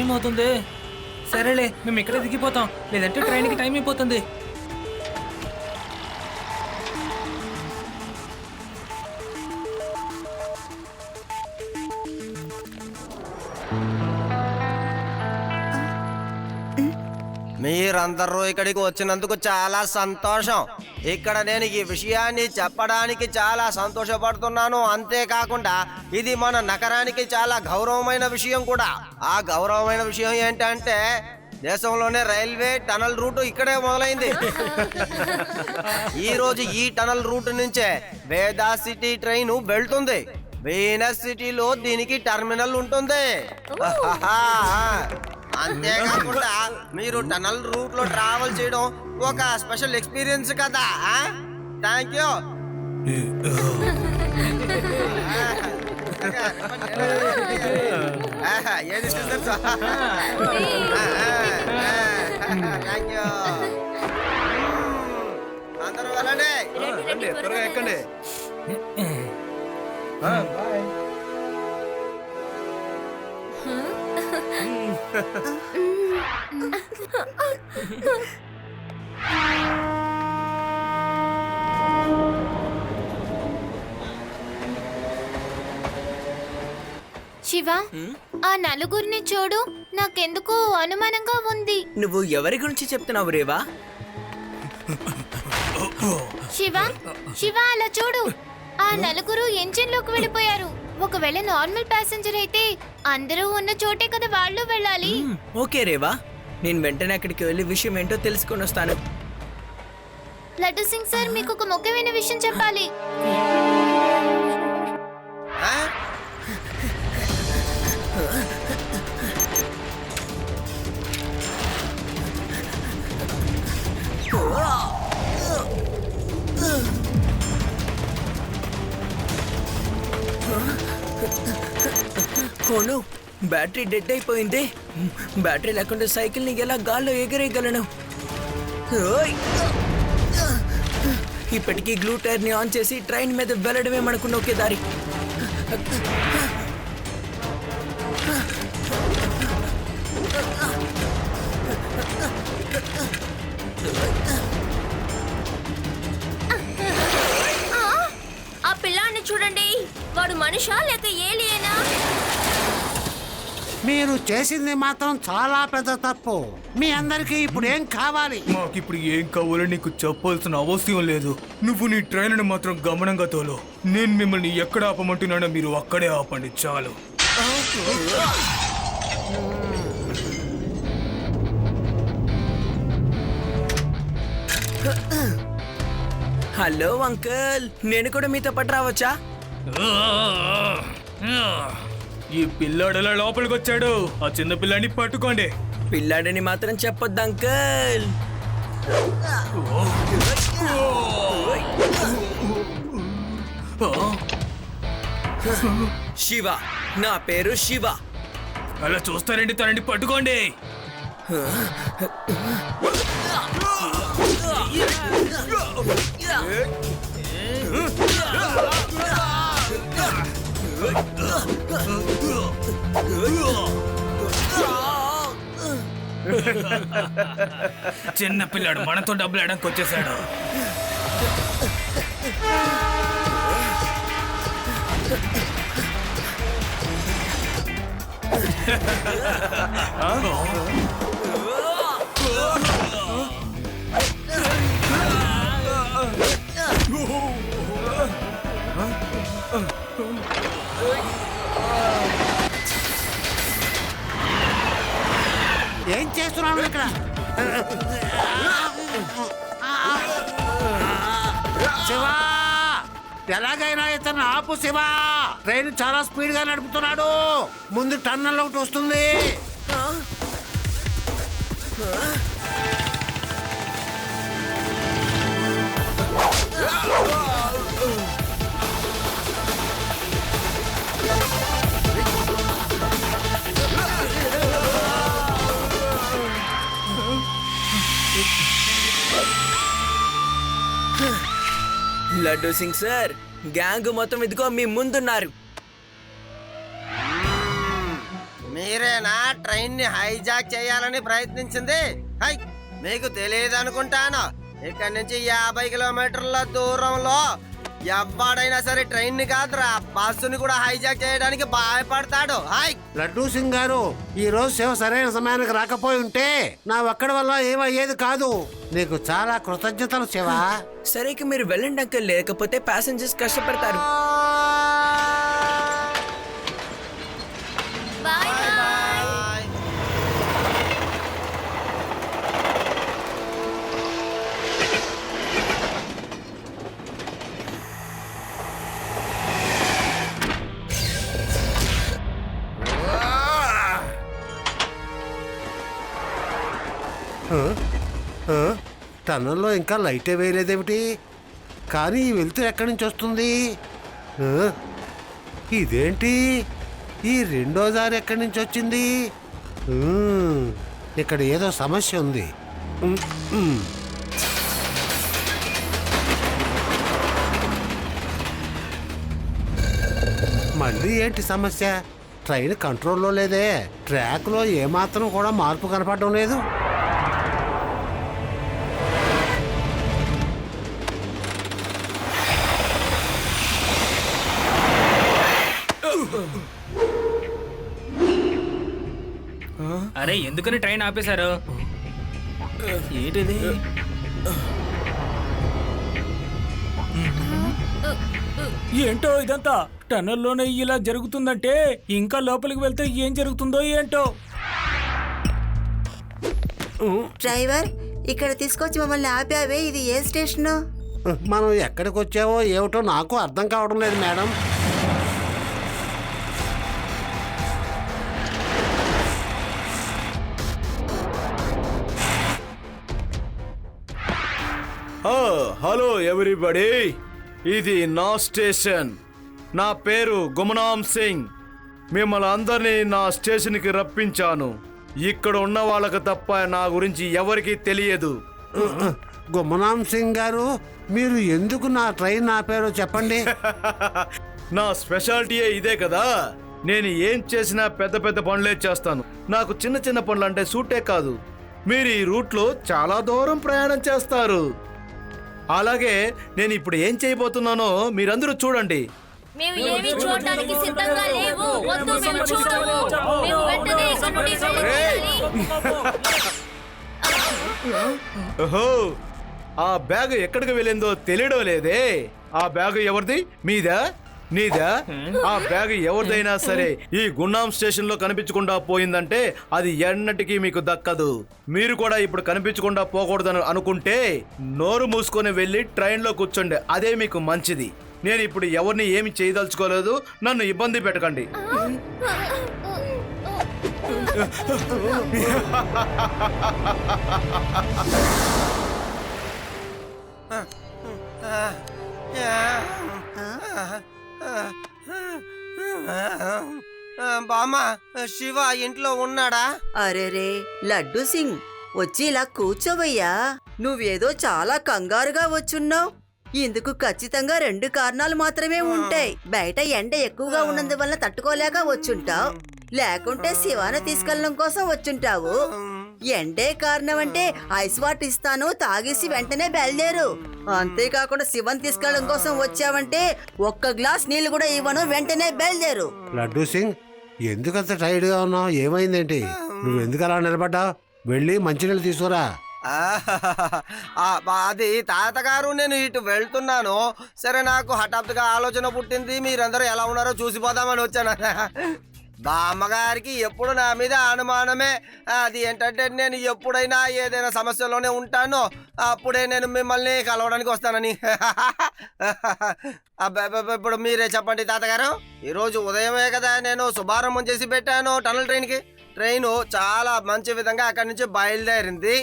Time అవుతుంది. సరేలే, మేము ఇక్కడే దిగిపోతాం, లేదంటే ట్రైన్కి టైం అయిపోతుంది. మీరందరూ ఇక్కడికి వచ్చినందుకు చాలా సంతోషం. ఇక్కడ నేను ఈ విషయాన్ని చెప్పడానికి చాలా సంతోషపడుతున్నాను. అంతేకాకుండా ఇది మన నగరానికి చాలా గౌరవమైన విషయం కూడా. ఆ గౌరవమైన విషయం ఏంటంటే దేశంలోనే రైల్వే టనల్ రూట్ ఇక్కడే మొదలైంది. ఈ రోజు ఈ టనల్ రూట్ నుంచే వేదా సిటీ ట్రైన్ వెళ్తుంది. వీనస్ సిటీలో దీనికి టెర్మినల్ ఉంటుంది. అంతేకాకుండా మీరు టనల్ రూట్ లో ట్రావెల్ చేయడం ఒక స్పెషల్ ఎక్స్పీరియన్స్ కదా. Thank you. ఏది థ్యాంక్ యూ. అందరూ వెళ్ళండి, త్వరగా ఎక్కండి. శివ, ఆ నలుగురిని చూడు, నాకెందుకో అనుమానంగా ఉంది. నువ్వు ఎవరి గురించి చెప్తున్నావు రేవా? శివ శివ, అలా చూడు, ఆ నలుగురు ఎంజిన్ లోకి వెళ్ళిపోయారు. ఒకవేళ నార్మల్ ప్యాసింజర్ అయితే అందరూ ఉన్న చోటే కదా వాళ్ళు వెళ్ళాలి. ఓకే రేవా, నేను వెంటనే అక్కడికి వెళ్ళి విషయం ఏంటో తెలుసుకొని వస్తాను. లడ్డు సింగ్ సార్, మీకు ఒక ముఖ్యమైన విషయం చెప్పాలి. ఓను, బ్యాటరీ డెడ్ అయిపోయింది. బ్యాటరీ లేకుండా సైకిల్ ని ఎలా గాల్లో ఎగరేయగలను? ఇప్పటికీ గ్లూ టైర్ ని ఆన్ చేసి ట్రైన్ మీద వెళ్ళడమే మనకున్న ఒకే దారి. ఆ పిల్లాన్ని చూడండి, వాడు మనిషా లేక ఏలియేనా? మీరు చేసింది మాత్రం చాలా పెద్ద తప్పు. మీ అందరికీ ఇప్పుడు ఏం కావాలి? మాకిప్పుడు ఏం కావాలో నీకు చెప్పాల్సిన అవసరం లేదు. నువ్వు నీ ట్రైన్ మాత్రం గమనంగా తోలు. నేను మిమ్మల్ని ఎక్కడ ఆపమంటున్నానో మీరు అక్కడే ఆపండి, చాలు. హలో అంకుల్, నేను కూడా మీతో పాటు రావచ్చా? ఈ పిల్లాడు ఎలా లోపలికి వచ్చాడు? ఆ చిన్న పిల్లాడిని పట్టుకోండి. పిల్లాడని మాత్రం చెప్పొద్దు అంకుల్. శివ, నా పేరు శివ. అలా చూస్తారండి, తనండి పట్టుకోండి. చిన్న పిల్లాడు మనతో డబ్బులు ఆడడానికి వచ్చేసాడు. ఏం చేస్తున్నాను ఇక్కడ? శివా, ఎలాగైనా ఇతను ఆపు శివా. ట్రైన్ చాలా స్పీడ్ గా నడుపుతున్నాడు. ముందు టన్నల్ ఒకటి వస్తుంది. లడ్డు సింగ్ సార్, గ్యాంగ్ మొత్తం ఇదిగో మీ ముందున్నారు. మీరేనా ట్రైన్ ని హైజాక్ చేయాలని ప్రయత్నించింది? హై, మీకు తెలియదు అనుకుంటాను. ఇక్కడి నుంచి 50 కిలోమీటర్ల దూరంలో ఎవడైనా సరే ట్రైన్ ని కాదురా బస్సుని కూడా హైజాక్ చేయడానికి భయపడతాడు. హై, లడ్డూ సింగ్ గారు, ఈ రోజు శివ సరైన సమయానికి రాకపోయి ఉంటే నా ఒక్కడి వల్ల ఏమయ్యేది కాదు. నీకు చాలా కృతజ్ఞతలు శివ. సరే ఇక మీరు వెళ్ళండి అంకుల్, లేకపోతే ప్యాసింజర్స్ కష్టపడతారు. Bye bye. బాయ్. టన్నల్లో ఇంకా లైటే వేయలేదేమిటి? కానీ ఈ వెలుతురు ఎక్కడి నుంచి వస్తుంది? ఆ, ఇదేంటి? ఈ రెండో దారి ఎక్కడి నుంచి వచ్చింది? ఇక్కడ ఏదో సమస్య ఉంది. మళ్ళీ ఏంటి సమస్య? ట్రైన్ కంట్రోల్లో లేదే. ట్రాక్లో ఏమాత్రం కూడా మార్పు కనపడడం లేదు. అరే ఎందుకని ట్రైన్ ఆపేశారు? ఏంటిది? ఏంటో ఇదంతా టన్నెల్లోనే ఇలా జరుగుతుందంటే ఇంకా లోపలికి వెళ్తే ఏం జరుగుతుందో ఏంటో. డ్రైవర్, ఇక్కడ తీసుకొచ్చి మమ్మల్ని ఆపావే, ఇది ఏ స్టేషను? మనం ఎక్కడికి వచ్చావో ఏమిటో నాకు అర్థం కావడం లేదు మేడం. హలో ఎవ్రీబడి, ఇది నా స్టేషన్. నా పేరు గుమనాం సింగ్. మిమ్మల్ని అందరినీ నా స్టేషన్కి రప్పించాను. ఇక్కడ ఉన్న వాళ్ళకి తప్ప నా గురించి ఎవరికీ తెలియదు. గుమనాం సింగ్ గారు, మీరు ఎందుకు నా ట్రైన్ ఆపారో చెప్పండి. నా స్పెషాలిటీయే ఇదే కదా. నేను ఏం చేసినా పెద్ద పెద్ద పనులే చేస్తాను. నాకు చిన్న చిన్న పనులు అంటే సూటే కాదు. మీరు ఈ రూట్లో చాలా దూరం ప్రయాణం చేస్తారు. అలాగే నేను ఇప్పుడు ఏం చేయబోతున్నానో మీరందరూ చూడండి. మేము ఏమీ చూడడానికి సిద్ధంగా లేవు. వద్దు, మేము చూడము. మేము వెంటనే ఇక్కడి నుండి వెళ్ళిపోవాలి. ఓహో, ఆ బ్యాగ్ ఎక్కడికి వెళ్ళిందో తెలియడం లేదే. ఆ బ్యాగ్ ఎవరిది? మీదా? నీదా? ఆ బ్యాగ్ ఎవరిదైనా సరే ఈ గున్నాం స్టేషన్ లో కనిపించకుండా పోయిందంటే అది ఎన్నటికీ మీకు దక్కదు. మీరు కూడా ఇప్పుడు కనిపించకుండా పోకూడదని అనుకుంటే నోరు మూసుకొని వెళ్ళి ట్రైన్ లో కూర్చోండి. అదే మీకు మంచిది. నేను ఇప్పుడు ఎవరిని ఏమి చేయదలుచుకోలేదు. నన్ను ఇబ్బంది పెట్టకండి. బామ్మ, శివ ఇంట్లో ఉన్నాడా? అరేరే లడ్డు సింగ్, వచ్చి ఇలా కూర్చోవయ్యా. నువ్వేదో చాలా కంగారుగా వచ్చున్నావు. ఇందుకు ఖచ్చితంగా 2 కారణాలు మాత్రమే ఉంటాయి. బయట ఎండ ఎక్కువగా ఉన్నందువల్ల తట్టుకోలేక వచ్చుంటావు, లేకుంటే శివాను తీసుకెళ్ళడం కోసం వచ్చుంటావు. ఎండే కారణం అంటే ఐస్ వాటర్ ఇస్తాను, తాగేసి వెంటనే బయలుదేరు. అంతేకాకుండా శివన్ తీసుకెళ్ళడం కోసం వచ్చావంటే 1 గ్లాస్ నీళ్లు కూడా ఇవ్వను, వెంటనే బయలుదేరు. లడ్డూ సింగ్, ఎందుకంత టైర్డ్ గా ఉన్నావు? ఏమైందేంటి? నువ్వు ఎందుకు అలా నిలబడ్డావు? వెళ్ళి మంచినీళ్ళు తీసుకురా. అది తాతగారు, నేను ఇటు వెళ్తున్నాను. సరే, నాకు హఠాత్తుగా ఆలోచన పుట్టింది. మీరందరూ ఎలా ఉన్నారో చూసిపోదామని వచ్చాను. బామ్మగారికి ఎప్పుడు నా మీద అనుమానమే. అది ఏంటంటే నేను ఎప్పుడైనా ఏదైనా సమస్యలోనే ఉంటానో అప్పుడే నేను మిమ్మల్ని కలవడానికి వస్తానని. ఇప్పుడు మీరే చెప్పండి తాతగారు. ఈరోజు ఉదయమే కదా నేను శుభారంభం చేసి పెట్టాను టనల్ ట్రైన్కి. ట్రైను చాలా మంచి విధంగా అక్కడి నుంచి బయలుదేరింది.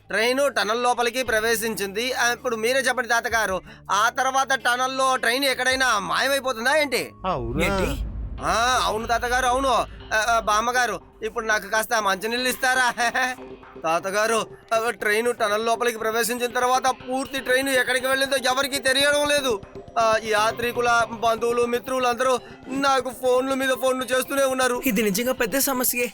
ట్రైను టనల్ లోపలికి ప్రవేశించింది. ఇప్పుడు మీరే చెప్పండి తాతగారు, ఆ తర్వాత టనల్లో ట్రైన్ ఎక్కడైనా మాయమైపోతుందా ఏంటి? ఏంటి? అవును తాతగారు, అవును. బామ్మగారు, ఇప్పుడు నాకు కాస్త మంచినీళ్ళు ఇస్తారా? తాతగారు ట్రైన్ టనల్ లోపలికి ప్రవేశించిన తర్వాత పూర్తి ట్రైన్ ఎక్కడికి వెళ్ళిందో ఎవరికి తెలియడం లేదు. యాత్రికుల బంధువులు మిత్రులు అందరూ నాకు ఫోన్లు మీద ఫోన్లు చేస్తూనే ఉన్నారు. ఇది నిజంగా పెద్ద సమస్యే.